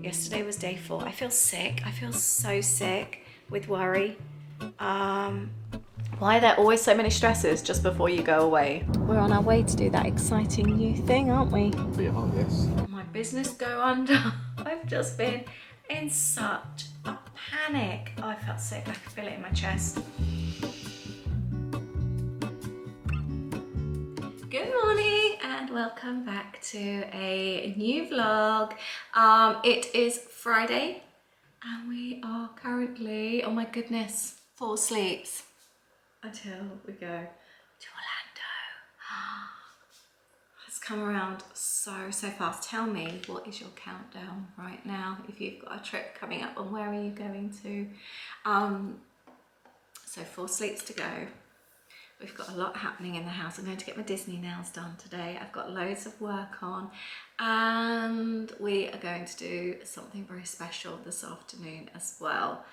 Yesterday was day 4. I feel sick. I feel so sick with worry. Why are there always so many stresses just before you go away? We're on our way to do that exciting new thing, aren't we? We are, yes. My business go under. I've just been in such a panic. I felt sick. I could feel it in my chest. Good morning and welcome back to a new vlog. It is Friday and we are currently, oh my goodness, 4 sleeps until we go to Orlando. It's come around so fast. Tell me, what is your countdown right now if you've got a trip coming up, and where are you going to? So 4 sleeps to go. We've got a lot happening in the house. I'm going to get my Disney nails done today. I've got loads of work on, and we are going to do something very special this afternoon as well.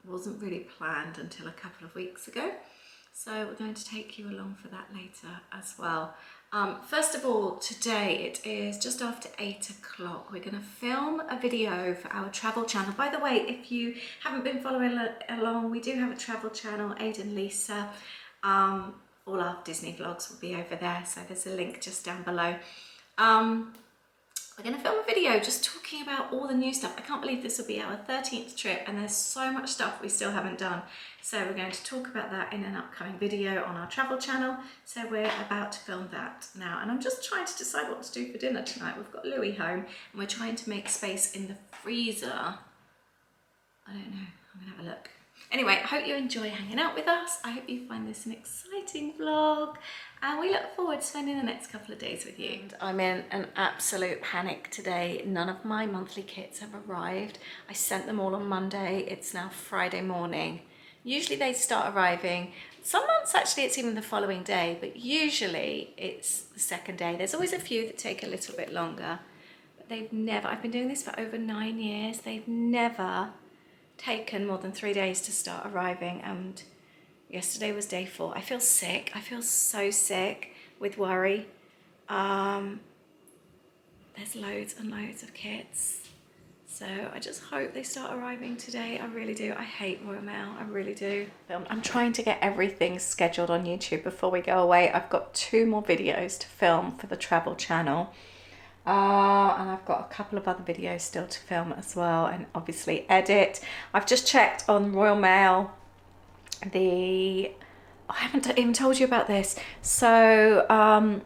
Wasn't really planned until a couple of weeks ago, so we're going to take you along for that later as well. First of all, today it is just after 8 o'clock. We're going to film a video for our travel channel. By the way, if you haven't been following along, we do have a travel channel, Aiden, Lisa. All our Disney vlogs will be over there, so there's a link just down below. We're going to film a video just talking about all the new stuff. I can't believe this will be our 13th trip and there's so much stuff we still haven't done. So we're going to talk about that in an upcoming video on our travel channel. So we're about to film that now. And I'm just trying to decide what to do for dinner tonight. We've got Louis home and we're trying to make space in the freezer. I don't know, I'm gonna have a look. Anyway, I hope you enjoy hanging out with us. I hope you find this an exciting vlog, and we look forward to spending the next couple of days with you. And I'm in an absolute panic today. None of my monthly kits have arrived. I sent them all on Monday. It's now Friday morning. Usually they start arriving. Some months actually it's even the following day, but usually it's the second day. There's always a few that take a little bit longer, but they've never, I've been doing this for over 9 years, they've never taken more than 3 days to start arriving, and yesterday was day 4. I feel sick. I feel so sick with worry. There's loads and loads of kits, so I just hope they start arriving today. I really do. I hate Royal Mail. I really do. I'm trying to get everything scheduled on YouTube before we go away. I've got 2 more videos to film for the travel channel. And I've got a couple of other videos still to film as well, and obviously edit. I've just checked on Royal Mail. I haven't even told you about this. So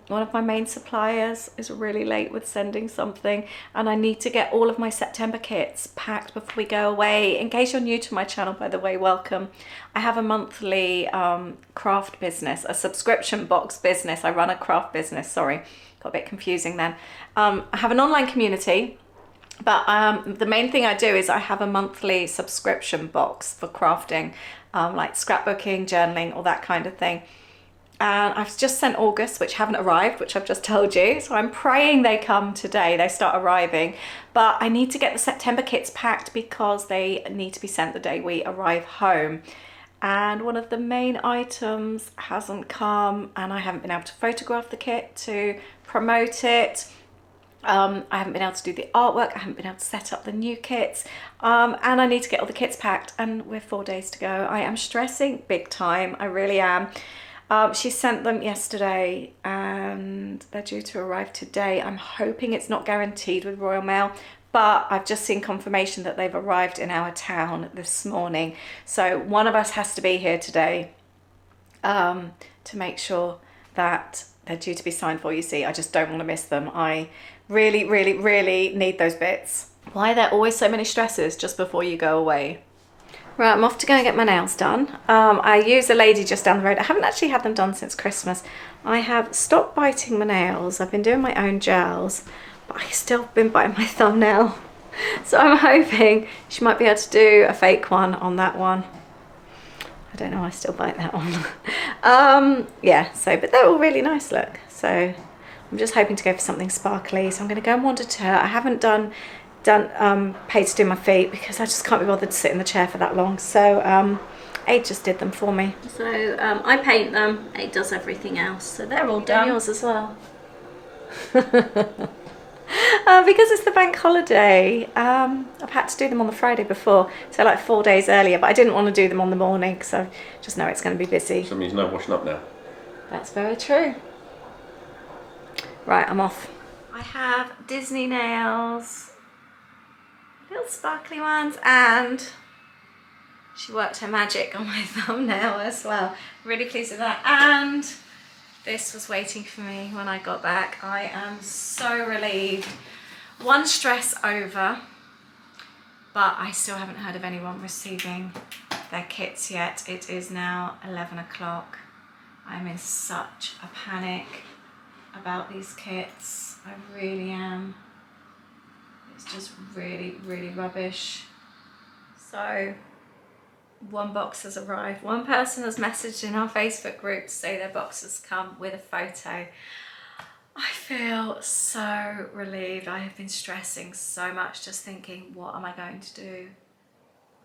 one of my main suppliers is really late with sending something, and I need to get all of my September kits packed before we go away. In case you're new to my channel, by the way, welcome. I have a monthly craft business, a subscription box business. I run a craft business, sorry. Got a bit confusing then. I have an online community, but the main thing I do is I have a monthly subscription box for crafting, like scrapbooking, journaling, all that kind of thing. And I've just sent August, which haven't arrived, which I've just told you. So I'm praying they come today, they start arriving. But I need to get the September kits packed because they need to be sent the day we arrive home. And one of the main items hasn't come, and I haven't been able to photograph the kit to promote it. I haven't been able to do the artwork. I haven't been able to set up the new kits, and I need to get all the kits packed, and we're 4 days to go. I am stressing big time. I really am. She sent them yesterday and they're due to arrive today. I'm hoping it's not guaranteed with Royal Mail, but I've just seen confirmation that they've arrived in our town this morning. So one of us has to be here today to make sure that they're due to be signed for. You see, I just don't want to miss them. I really, really, really need those bits. Why are there always so many stresses just before you go away? Right, I'm off to go and get my nails done. I use a lady just down the road. I haven't actually had them done since Christmas. I have stopped biting my nails. I've been doing my own gels, but I've still been biting my thumbnail. So I'm hoping she might be able to do a fake one on that one. I don't know, I still bite that one. Yeah, so, but they're all really nice, look. So I'm just hoping to go for something sparkly. So I'm going to go and wander to her. I haven't paid to do my feet because I just can't be bothered to sit in the chair for that long. So Aid just did them for me. So I paint them, Aid does everything else. So they're all done. Yours as well. Because it's the bank holiday, I've had to do them on the Friday before, so like 4 days earlier, but I didn't want to do them on the morning because I just know it's going to be busy. So it means no washing up now. That's very true. Right, I'm off. I have Disney nails, little sparkly ones, and she worked her magic on my thumbnail as well. Really pleased with that. And this was waiting for me when I got back. I am so relieved. One stress over, but I still haven't heard of anyone receiving their kits yet. It is now 11 o'clock. I'm in such a panic about these kits. I really am. It's just really, really rubbish. So, one box has arrived. One person has messaged in our Facebook group to say their box has come with a photo. I feel so relieved. I have been stressing so much, just thinking, what am I going to do?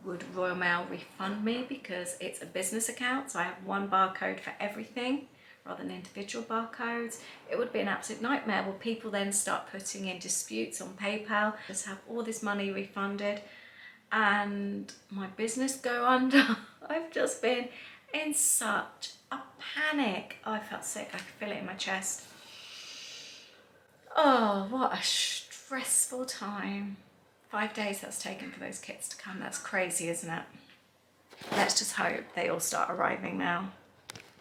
Would Royal Mail refund me because it's a business account, so I have one barcode for everything rather than individual barcodes? It would be an absolute nightmare. Will people then start putting in disputes on PayPal, just have all this money refunded and my business go under? I've just been in such a panic. Oh, I felt sick. I could feel it in my chest. Oh, what a stressful time. 5 days that's taken for those kits to come. That's crazy, isn't it? Let's just hope they all start arriving now.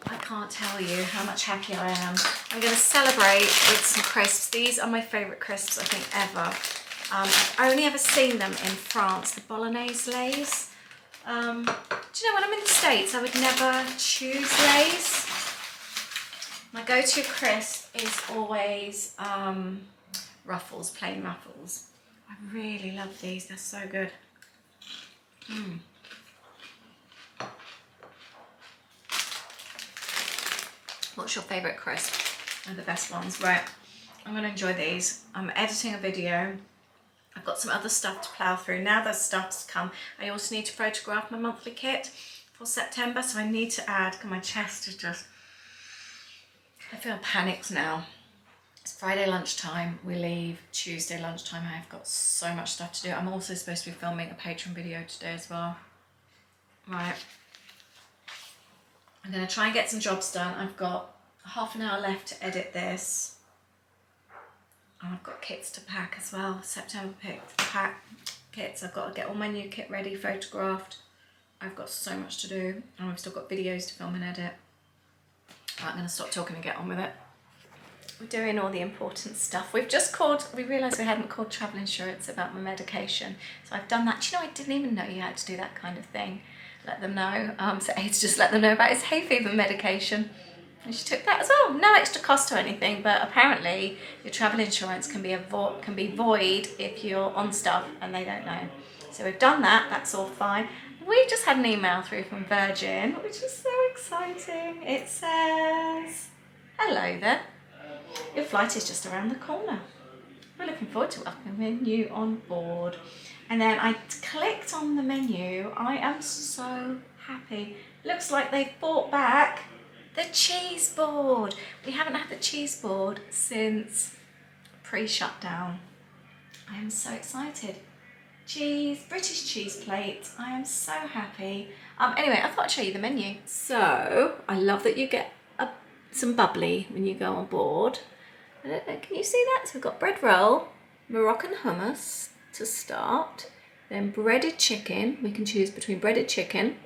I can't tell you how much happier I am. I'm going to celebrate with some crisps. These are my favourite crisps, I think, ever. I've only ever seen them in France, the Bolognese Lays. Do you know, when I'm in the States, I would never choose Lays. My go-to crisp is always Ruffles, plain Ruffles. I really love these, they're so good. What's your favourite crisp? They're the best ones. Right, I'm going to enjoy these. I'm editing a video. I've got some other stuff to plough through. Now there's stuff to come. I also need to photograph my monthly kit for September, so I need to add, because my chest is just, I feel panicked now. It's Friday lunchtime, we leave Tuesday lunchtime. I have got so much stuff to do. I'm also supposed to be filming a Patreon video today as well. Right. I'm going to try and get some jobs done. I've got half an hour left to edit this. And I've got kits to pack as well. September pack kits. I've got to get all my new kit ready, photographed. I've got so much to do. And I've still got videos to film and edit. Right, I'm going to stop talking and get on with it. We're doing all the important stuff. We've just called, we realised we hadn't called travel insurance about my medication. So I've done that. Do you know, I didn't even know you had to do that kind of thing. Let them know. So Aid's just let them know about his hay fever medication. And she took that as well. No extra cost or anything, but apparently your travel insurance can be void if you're on stuff and they don't know. So we've done that. That's all fine. We just had an email through from Virgin, which is so exciting. It says, hello there. Your flight is just around the corner. We're looking forward to welcoming you on board. And then I clicked on the menu. I am so happy. Looks like they've brought back the cheese board. We haven't had the cheese board since pre-shutdown. I am so excited. Cheese, British cheese plate. I am so happy. Anyway, I thought I'd show you the menu. So I love that you get some bubbly when you go on board. I don't know, can you see that? So we've got bread roll, Moroccan hummus to start, then breaded chicken. We can choose between breaded chicken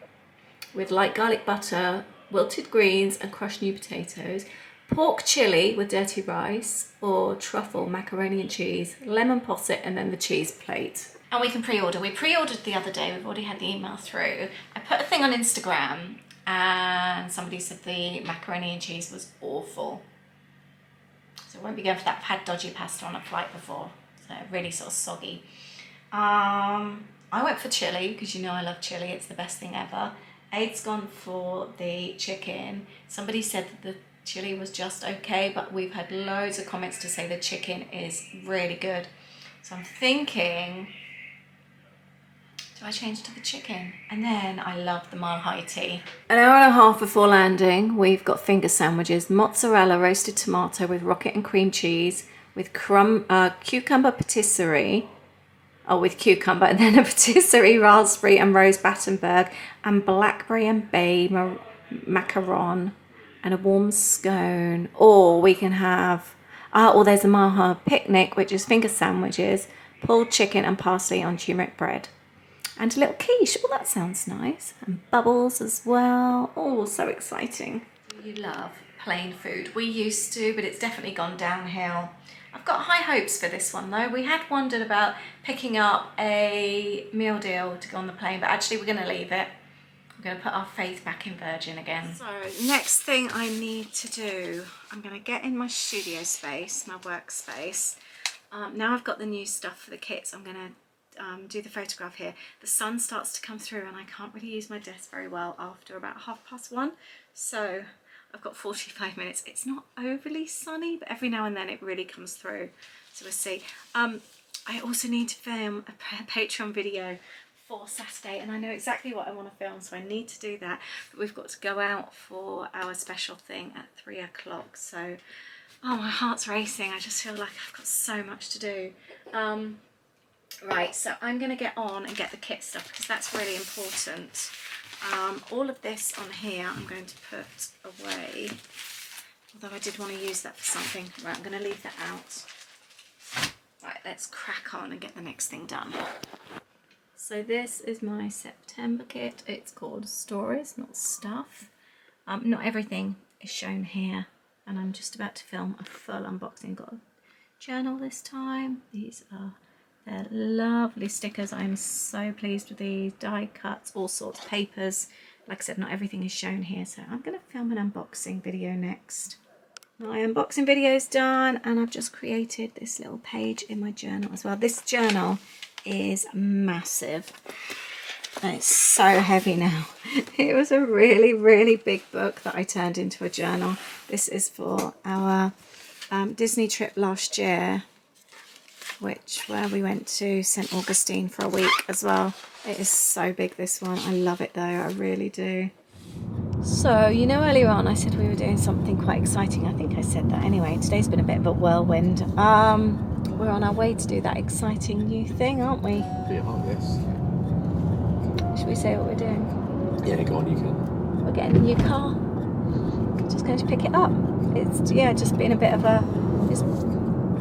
with light garlic butter, wilted greens and crushed new potatoes, pork chili with dirty rice, or truffle, macaroni and cheese, lemon posset, and then the cheese plate. And we can pre-order. We pre-ordered the other day. We've already had the email through. I put a thing on Instagram and somebody said the macaroni and cheese was awful. So I won't be going for that. I've had dodgy pasta on a flight before, so really sort of soggy. I went for chili because you know I love chili. It's the best thing ever. Aid's gone for the chicken. Somebody said that the chili was just okay, but we've had loads of comments to say the chicken is really good. So I'm thinking, do I change to the chicken? And then I love the mile high tea. An hour and a half before landing, we've got finger sandwiches, mozzarella roasted tomato with rocket and cream cheese, with cucumber patisserie. Oh, with cucumber, and then a patisserie, raspberry and rose Battenberg, and blackberry and bay macaron, and a warm scone. Or we can have, or there's a Maha picnic, which is finger sandwiches, pulled chicken and parsley on turmeric bread. And a little quiche. Oh, that sounds nice. And bubbles as well. Oh, so exciting. You love plain food. We used to, but it's definitely gone downhill. I've got high hopes for this one though. We had wondered about picking up a meal deal to go on the plane, but actually we're going to leave it. We're going to put our faith back in Virgin again. So next thing I need to do, I'm going to get in my studio space, my workspace. Now I've got the new stuff for the kits, I'm going to do the photograph here. The sun starts to come through and I can't really use my desk very well after about 1:30. So I've got 45 minutes. It's not overly sunny, but every now and then it really comes through. So we'll see. I also need to film a Patreon video for Saturday, and I know exactly what I want to film, so I need to do that. But we've got to go out for our special thing at 3 o'clock. So, oh, my heart's racing. I just feel like I've got so much to do. Right, so I'm going to get on and get the kit stuff because that's really important. All of this on here I'm going to put away, although I did want to use that for something. Right, I'm going to leave that out. Right, let's crack on and get the next thing done. So this is my September kit. It's called Stories, not Stuff. Not everything is shown here, and I'm just about to film a full unboxing. Got a journal this time. These are they're lovely stickers. I'm so pleased with these. Die cuts, all sorts of papers. Like I said, not everything is shown here, so I'm going to film an unboxing video next. My unboxing video is done, and I've just created this little page in my journal as well. This journal is massive. And it's so heavy now. It was a really, really big book that I turned into a journal. This is for our Disney trip last year, where we went to St. Augustine for a week as well. It is so big, this one. I love it though, I really do. So, you know, earlier on I said we were doing something quite exciting. I think I said that anyway. Today's been a bit of a whirlwind. We're on our way to do that exciting new thing, aren't we? Yeah, yes. Should we say what we're doing? Yeah, go on, you can. We're getting a new car. Just going to pick it up. It's, yeah, just been a bit of a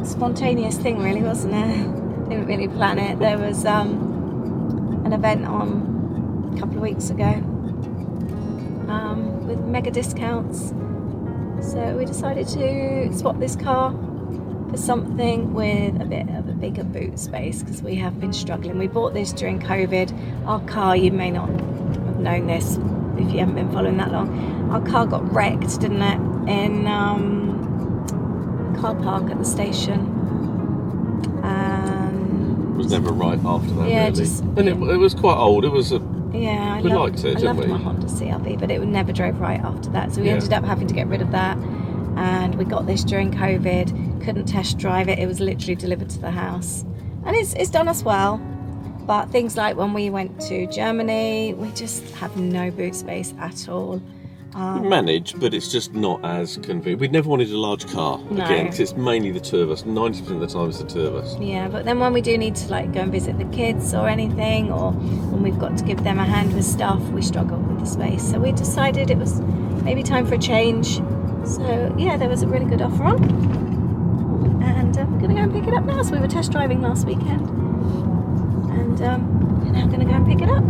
spontaneous thing really, wasn't it? Didn't really plan it. There was an event on a couple of weeks ago with mega discounts, so we decided to swap this car for something with a bit of a bigger boot space because we have been struggling. We bought this during COVID. Our car, you may not have known this if you haven't been following that long, our car got wrecked, didn't it, in car park at the station, and it was never right after that, yeah, really. And it was quite old. It was a yeah, we liked it, didn't we? I loved my Honda CRV, but it never drove right after that, so we ended up having to get rid of that. And we got this during COVID, couldn't test drive it. It was literally delivered to the house, and it's done us well. But things like when we went to Germany, we just have no boot space at all. We manage, but it's just not as convenient. We'd never wanted a large car, again, because it's mainly the two of us. 90% of the time it's the two of us. Yeah, but then when we do need to like go and visit the kids or anything, or when we've got to give them a hand with stuff, we struggle with the space. So we decided it was maybe time for a change. So yeah, there was a really good offer on, and we're going to go and pick it up now. So we were test driving last weekend, and we're now going to go and pick it up.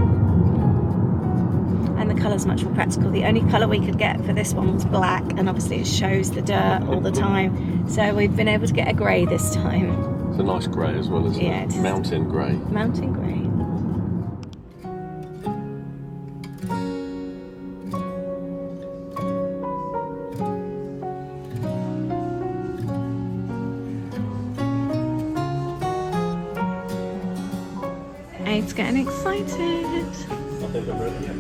And the colour's much more practical. The only colour we could get for this one was black, and obviously it shows the dirt all the time. So we've been able to get a grey this time. It's a nice grey as well, isn't it? Yeah, Mountain grey. Mountain grey. Abe's getting excited. I think I'm ready, yeah.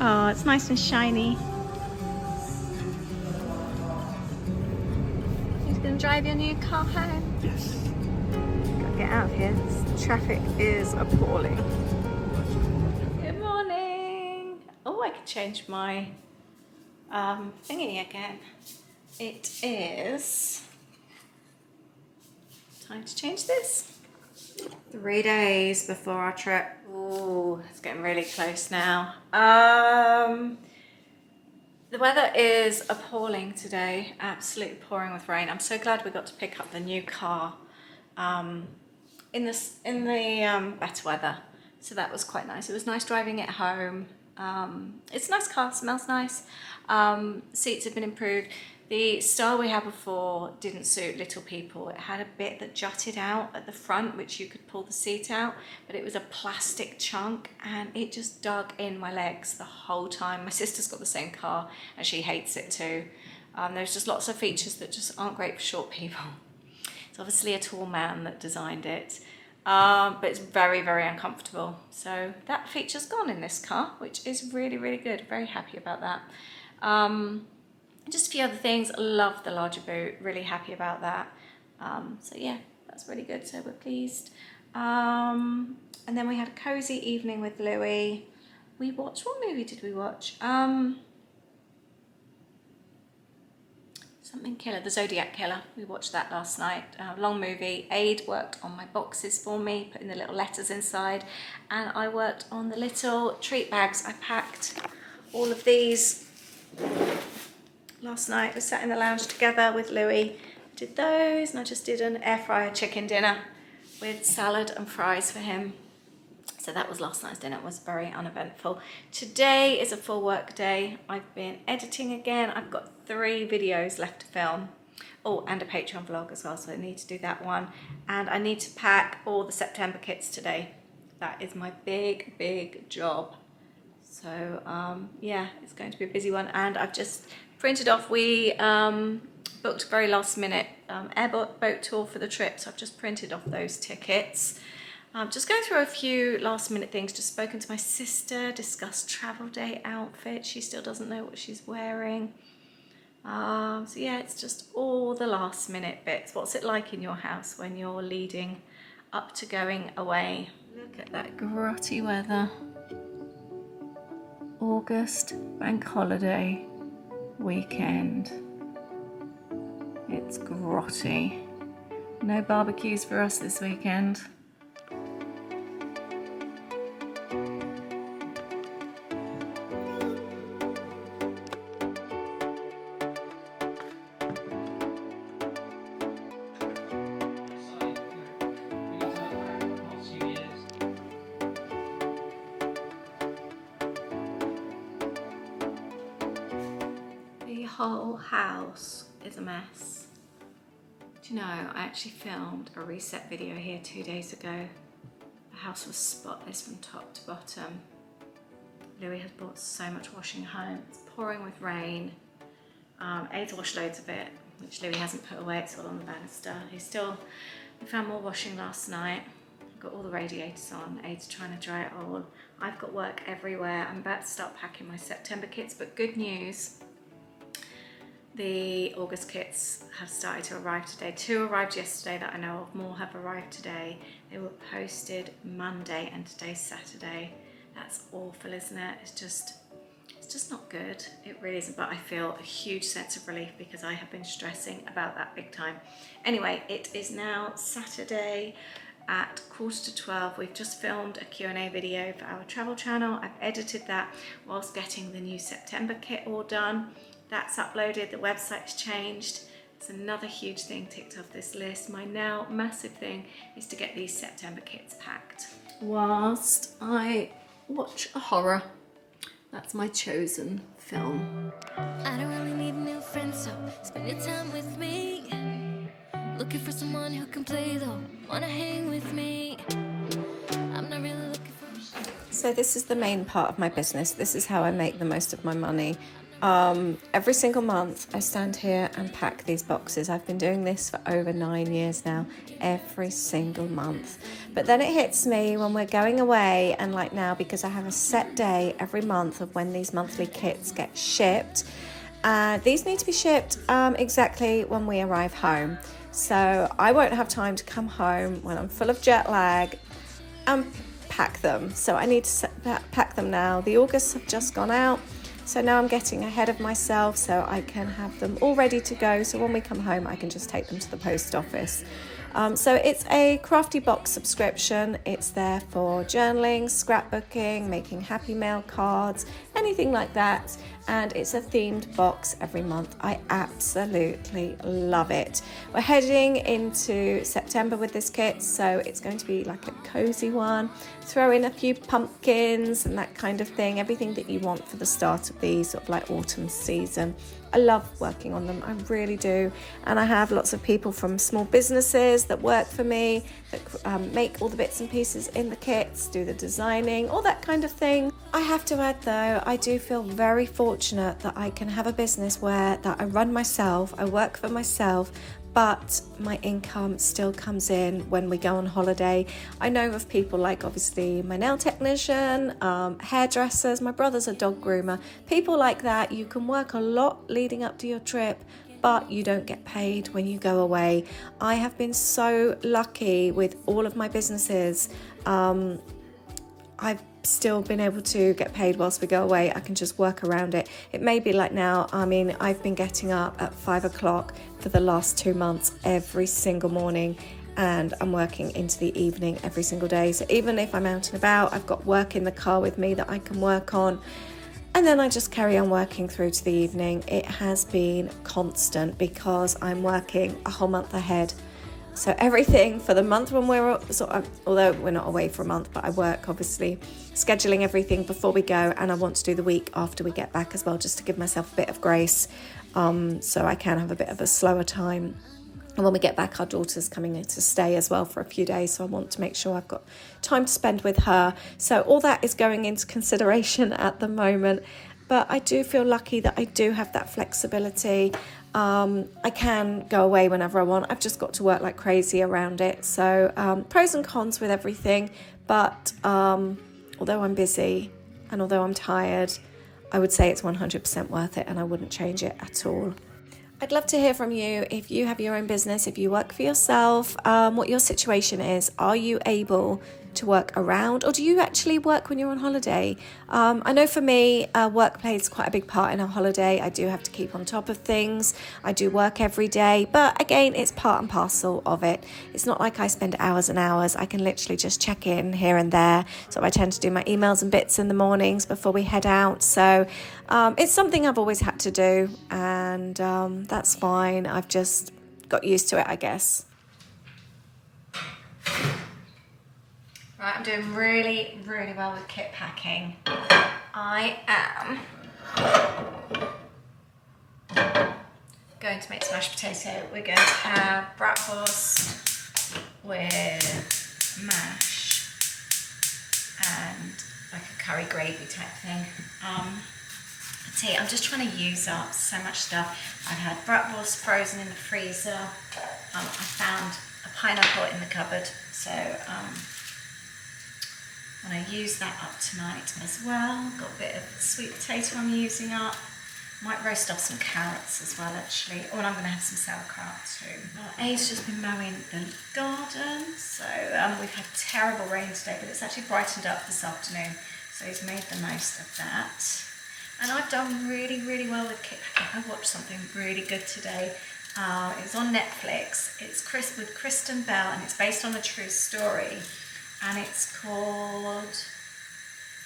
Oh, it's nice and shiny. He's going to drive your new car home? Yes. Gotta get out of here. This traffic is appalling. Good morning. Oh, I could change my thingy again. It is time to change this. 3 days before our trip. Ooh, it's getting really close now. The weather is appalling today, absolutely pouring with rain. I'm so glad we got to pick up the new car in the better weather. So that was quite nice. It was nice driving it home. It's a nice car, smells nice. Seats have been improved. The style we had before didn't suit little people. It had a bit that jutted out at the front, which you could pull the seat out, but it was a plastic chunk and it just dug in my legs the whole time. My sister's got the same car and she hates it too. There's just lots of features that just aren't great for short people. It's obviously a tall man that designed it, but it's very, very uncomfortable. So that feature's gone in this car, which is really, really good. Very happy about that. Just a few other things. Love the larger boot, really happy about that. So yeah, that's really good, so we're pleased. And then we had a cozy evening with Louis. We watched, what movie did we watch? Something Killer, The Zodiac Killer. We watched that last night. Long movie. Aid worked on my boxes for me, putting the little letters inside, and I worked on the little treat bags. I packed all of these last night. We sat in the lounge together with Louis, did those, and I just did an air fryer chicken dinner with salad and fries for him. So that was last night's dinner. It was very uneventful. Today is a full work day. I've been editing again. I've got 3 videos left to film. Oh, and a Patreon vlog as well, so I need to do that one. And I need to pack all the September kits today. That is my big, big job. So yeah, it's going to be a busy one. And I've just printed off, we booked a very last minute airboat tour for the trip, so I've just printed off those tickets. Just going through a few last minute things, just spoken to my sister, discussed travel day outfit. She still doesn't know what she's wearing. So yeah, it's just all the last minute bits. What's it like in your house when you're leading up to going away? Look at that grotty weather. August bank holiday weekend. It's grotty. No barbecues for us this weekend. The whole house is a mess. Do you know, I actually filmed a reset video here 2 days ago. The house was spotless from top to bottom. Louis has brought so much washing home. It's pouring with rain. Aid's washed loads of it, which Louis hasn't put away. It's all on the banister. We found more washing last night. I've got all the radiators on. Aid's trying to dry it all. I've got work everywhere. I'm about to start packing my September kits, but good news. The August kits have started to arrive today. 2 arrived yesterday that I know of. More have arrived today. They were posted Monday and today's Saturday. That's awful, isn't it? It's just not good. It really isn't, but I feel a huge sense of relief because I have been stressing about that big time. Anyway, it is now Saturday at 11:45. We've just filmed a Q&A video for our travel channel. I've edited that whilst getting the new September kit all done. That's uploaded, the website's changed. It's another huge thing ticked off this list. My now massive thing is to get these September kits packed. Whilst I watch a horror. That's my chosen film. I don't really need new friends, so spend your time with me. Looking for someone who can play though, wanna hang with me. I'm not really looking for... So this is the main part of my business. This is how I make the most of my money. Every single month I stand here and pack these boxes. I've been doing this for over 9 years now, every single month. But then it hits me when we're going away, and like now, because I have a set day every month of when these monthly kits get shipped. These need to be shipped exactly when we arrive home. So I won't have time to come home when I'm full of jet lag and pack them. So I need to pack them now. The Augusts have just gone out. So now I'm getting ahead of myself so I can have them all ready to go. So when we come home, I can just take them to the post office. So it's a Crafty Box subscription. It's there for journaling, scrapbooking, making happy mail cards, anything like that. And it's a themed box every month. I absolutely love it. We're heading into September with this kit, so it's going to be like a cozy one. Throw in a few pumpkins and that kind of thing, everything that you want for the start of the sort of like autumn season. I love working on them, I really do. And I have lots of people from small businesses that work for me, that make all the bits and pieces in the kits, do the designing, all that kind of thing. I have to add though, I do feel very fortunate that I can have a business that I run myself, I work for myself, but my income still comes in when we go on holiday. I know of people like obviously my nail technician, hairdressers, my brother's a dog groomer, people like that. You can work a lot leading up to your trip, but you don't get paid when you go away. I have been so lucky with all of my businesses. I've still been able to get paid whilst we go away. I can just work around it. It may be like now, I mean, I've been getting up at 5 o'clock for the last 2 months every single morning, and I'm working into the evening every single day. So even if I'm out and about, I've got work in the car with me that I can work on, and then I just carry on working through to the evening. It has been constant because I'm working a whole month ahead. So everything for the month when we're although we're not away for a month, but I work obviously, scheduling everything before we go, and I want to do the week after we get back as well, just to give myself a bit of grace, so I can have a bit of a slower time. And when we get back, our daughter's coming in to stay as well for a few days, so I want to make sure I've got time to spend with her. So all that is going into consideration at the moment, but I do feel lucky that I do have that flexibility. I can go away whenever I want. I've just got to work like crazy around it. So pros and cons with everything, but although I'm busy and although I'm tired, I would say it's 100% worth it, and I wouldn't change it at all. I'd love to hear from you if you have your own business, if you work for yourself, what your situation is. Are you able to work around, or do you actually work when you're on holiday? I know for me, work plays quite a big part in a holiday. I do have to keep on top of things. I do work every day, but again, it's part and parcel of it. It's not like I spend hours and hours. I can literally just check in here and there. So I tend to do my emails and bits in the mornings before we head out. So it's something I've always had to do, and that's fine. I've just got used to it, I guess. Right, I'm doing really, really well with kit packing. I am going to make some mashed potato. We're going to have bratwurst with mash and like a curry gravy type thing. I'm just trying to use up so much stuff. I've had bratwurst frozen in the freezer. I found a pineapple in the cupboard, so I'm going to use that up tonight as well. Got a bit of sweet potato I'm using up. Might roast off some carrots as well, actually. Oh, and I'm going to have some sauerkraut too. A's just been mowing the garden, so we've had terrible rain today, but it's actually brightened up this afternoon, so he's made the most of that. And I've done really, really well with kit packing. I watched something really good today. It was on Netflix. It's with Kristen Bell, and it's based on a true story. And it's called,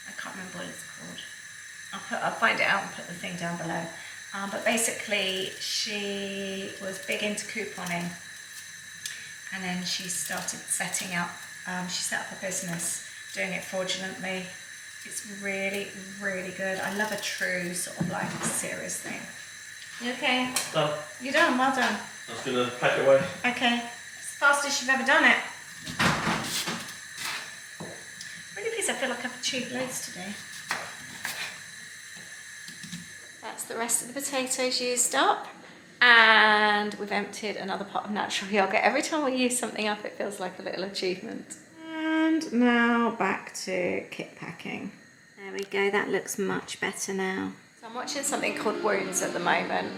I can't remember what it's called. I'll find it out and put the thing down below. But basically, she was big into couponing, and then she started setting up. She set up a business doing it fraudulently. It's really, really good. I love a true sort of like serious thing. You okay? Done. You're done. Well done. I was going to pack it away. Okay. It's the fastest you've ever done it. Really pleased. I feel like I've achieved loads today. That's the rest of the potatoes used up, and we've emptied another pot of natural yogurt. Every time we use something up, it feels like a little achievement. And now back to kit packing. There we go, that looks much better now. So I'm watching something called Wounds at the moment.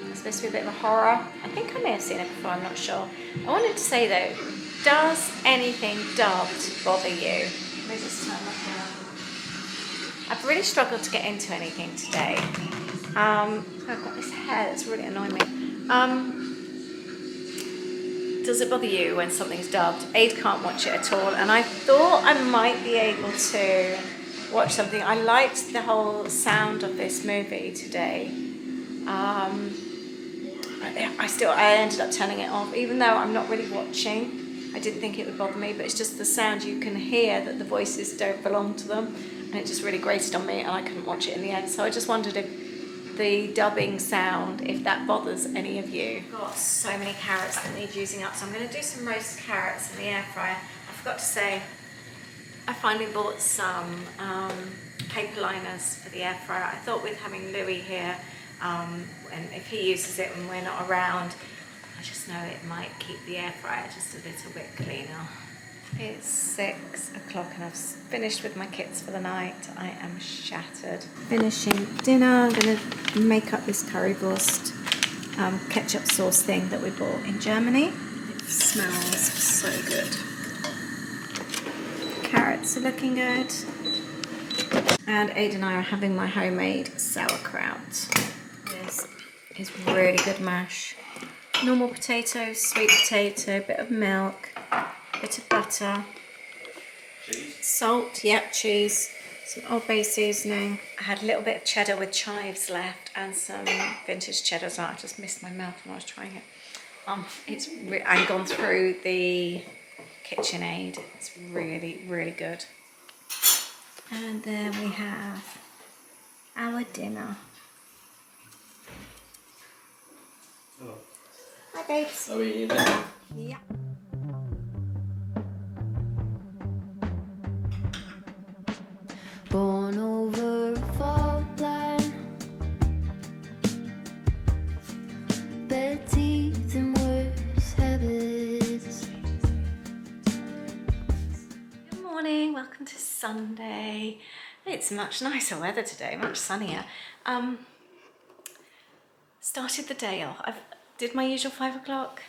It's supposed to be a bit of a horror. I think I may have seen it before, I'm not sure. I wanted to say though, does anything dubbed bother you? Let me just turn that down. I've really struggled to get into anything today. I've got this hair that's really annoying me. Does it bother you when something's dubbed? Aid can't watch it at all, and I thought I might be able to watch something. I liked the whole sound of this movie today. I ended up turning it off, even though I'm not really watching. I didn't think it would bother me, but it's just the sound. You can hear that the voices don't belong to them, and it just really grated on me, and I couldn't watch it in the end. So I just wondered if the dubbing sound, if that bothers any of you. I've got so many carrots that need using up, so I'm going to do some roast carrots in the air fryer. I forgot to say, I finally bought some paper liners for the air fryer. I thought with having Louis here, and if he uses it when we're not around, I just know it might keep the air fryer just a little bit cleaner. It's 6 o'clock and I've finished with my kits for the night. I am shattered. Finishing dinner. I'm going to make up this currywurst ketchup sauce thing that we bought in Germany. It smells so good. Carrots are looking good. And Aid and I are having my homemade sauerkraut. This is really good mash. Normal potatoes, sweet potato, bit of milk, bit of butter, cheese. Salt, yep, cheese, some Old Bay seasoning. I had a little bit of cheddar with chives left and some vintage cheddar as well. I just missed my mouth when I was trying it. I've gone through the KitchenAid. It's really, really good. And there we have our dinner. Oh. Hi, babes. Are we in? Yeah. Born over a fault line, bad teeth and worse habits. Good morning, welcome to Sunday. It's much nicer weather today, much sunnier. Started the day off. I did my usual 5 o'clock.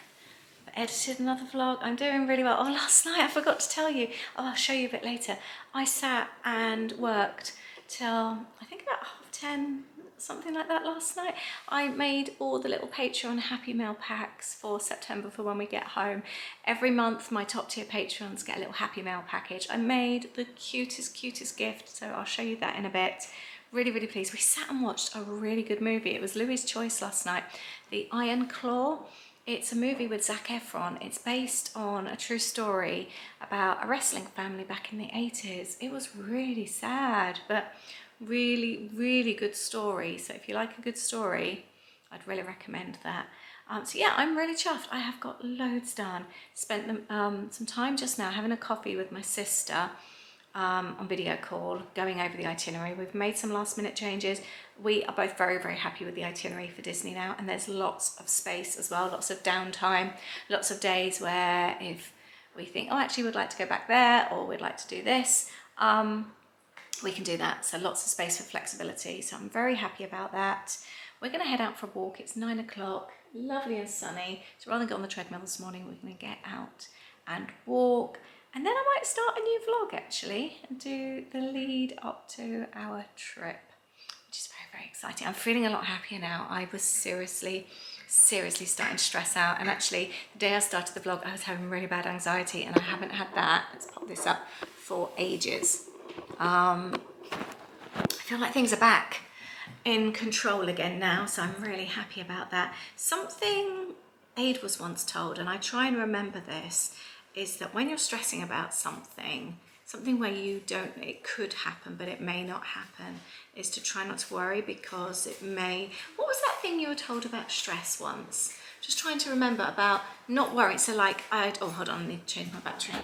Edited another vlog. I'm doing really well. Oh, last night I forgot to tell you. Oh, I'll show you a bit later. I sat and worked till I think about 10:30, something like that last night. I made all the little Patreon Happy Mail packs for September for when we get home. Every month my top tier patrons get a little Happy Mail package. I made the cutest gift, so I'll show you that in a bit. Really, really pleased. We sat and watched a really good movie. It was Louis' choice last night. The Iron Claw. It's a movie with Zac Efron. It's based on a true story about a wrestling family back in the 80s. It was really sad, but really, really good story. So if you like a good story, I'd really recommend that. So yeah, I'm really chuffed. I have got loads done. Spent some time just now having a coffee with my sister on video call, going over the itinerary. We've made some last minute changes. We are both very, very happy with the itinerary for Disney now, and there's lots of space as well, lots of downtime, lots of days where if we think, oh, actually we'd like to go back there or we'd like to do this, we can do that. So lots of space for flexibility. So I'm very happy about that. We're going to head out for a walk. It's 9 o'clock, lovely and sunny. So rather than go on the treadmill this morning, we're going to get out and walk. And then I might start a new vlog actually and do the lead up to our trip, which is very, very exciting. I'm feeling a lot happier now. I was seriously starting to stress out. And actually the day I started the vlog, I was having really bad anxiety and I haven't had that, let's pop this up, for ages. I feel like things are back in control again now, so I'm really happy about that. Something Aid was once told, and I try and remember this, is that when you're stressing about something where you don't, it could happen, but it may not happen, is to try not to worry because it may. What was that thing you were told about stress once? Just trying to remember about not worrying. So like, oh, hold on, I need to change my battery.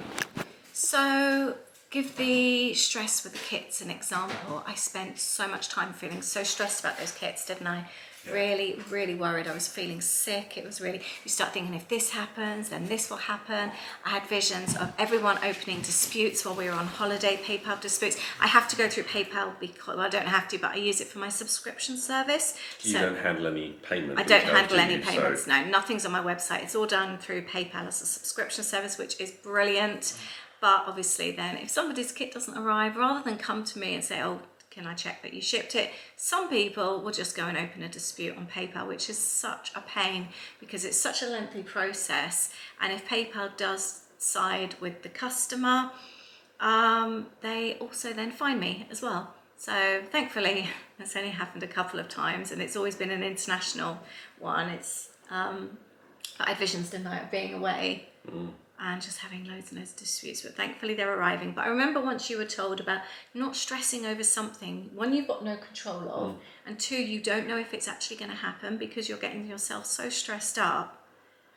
So give the stress with the kits an example. I spent so much time feeling so stressed about those kits, didn't I? Really, really worried. I was feeling sick. It was really, you start thinking if this happens, then this will happen. I had visions of everyone opening disputes while we were on holiday, PayPal disputes. I have to go through PayPal because, well, I don't have to, but I use it for my subscription service. You don't handle any payments? I don't handle any payments, no. Nothing's on my website. It's all done through PayPal as a subscription service, which is brilliant. But obviously then if somebody's kit doesn't arrive, rather than come to me and say, oh, can I check that you shipped it? Some people will just go and open a dispute on PayPal, which is such a pain because it's such a lengthy process. And if PayPal does side with the customer, they also then fine me as well. So thankfully, that's only happened a couple of times, and it's always been an international one. It's I had visions tonight of being away and just having loads and loads of disputes, but thankfully they're arriving. But I remember once you were told about not stressing over something, one, you've got no control of, and two, you don't know if it's actually going to happen because you're getting yourself so stressed up.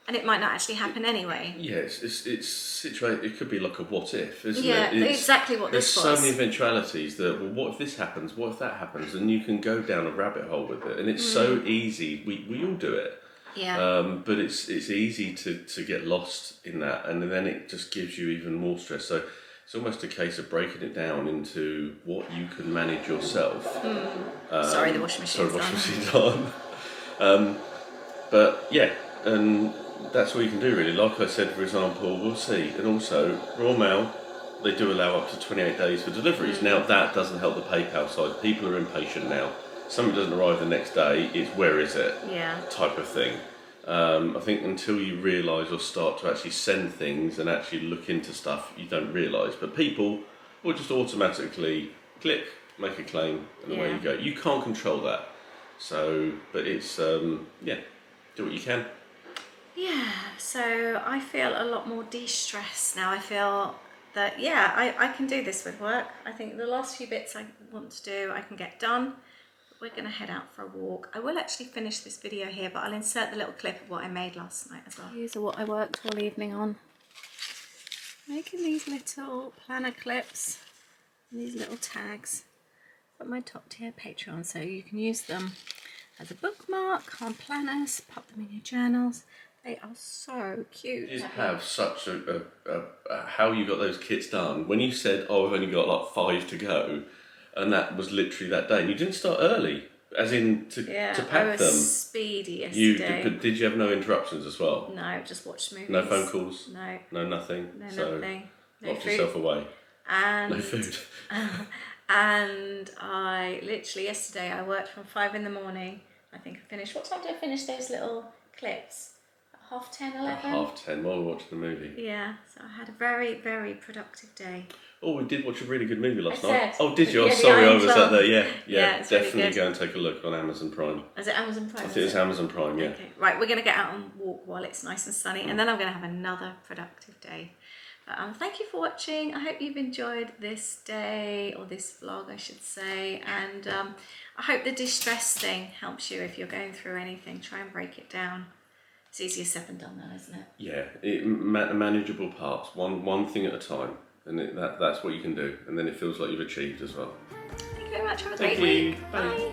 And it might not actually happen anyway. Yeah, it's situated. It could be like a what if, isn't it? Yeah, exactly what this was. There's so many eventualities that, well, what if this happens? What if that happens? And you can go down a rabbit hole with it. And it's so easy. We all do it. Yeah. But it's easy to get lost in that, and then it just gives you even more stress. So it's almost a case of breaking it down into what you can manage yourself. Sorry, the washing machine's on. But yeah, and that's all you can do really. Like I said, for example, we'll see. And also, Royal Mail, they do allow up to 28 days for deliveries. Now that doesn't help the PayPal side. People are impatient now. Something doesn't arrive the next day, it's where is it? Yeah. Type of thing. I think until you realise or start to actually send things and actually look into stuff, you don't realise. But people will just automatically click, make a claim, and away you go. You can't control that. So, but it's, do what you can. Yeah, so I feel a lot more de-stressed now. I feel that, I can do this with work. I think the last few bits I want to do, I can get done. We're going to head out for a walk. I will actually finish this video here, but I'll insert the little clip of what I made last night as well. These are what I worked all evening on. Making these little planner clips, these little tags for my top tier Patreon, so you can use them as a bookmark on planners, pop them in your journals. They are so cute. You have such how you got those kits done. When you said, oh, I've only got like 5 to go, and that was literally that day, and you didn't start early, as in to pack them. I was speedy yesterday. But did you have no interruptions as well? No, just watched movies. No phone calls? No. No nothing? No, nothing. No Locked food. yourself away? And, no food? And I literally, yesterday, I worked from 5 in the morning. I think I finished, what time did I finish those little clips? 10:30, 11? 10:30 while we were watching the movie. Yeah, so I had a very, very productive day. Oh, we did watch a really good movie last said. night. Oh, did you? Yeah, oh, sorry, I was out there. Yeah, it's definitely really go and take a look on Amazon Prime. Is it Amazon Prime? I think it's Amazon Prime, yeah. Okay, right, we're going to get out and walk while it's nice and sunny, and then I'm going to have another productive day. Thank you for watching. I hope you've enjoyed this day, or this vlog, I should say, and I hope the distress thing helps you if you're going through anything. Try and break it down. It's easier said than done, though, isn't it? Yeah, manageable parts, one thing at a time, and that's what you can do, and then it feels like you've achieved as well. Thank you very much. Have a great week. Bye. Bye.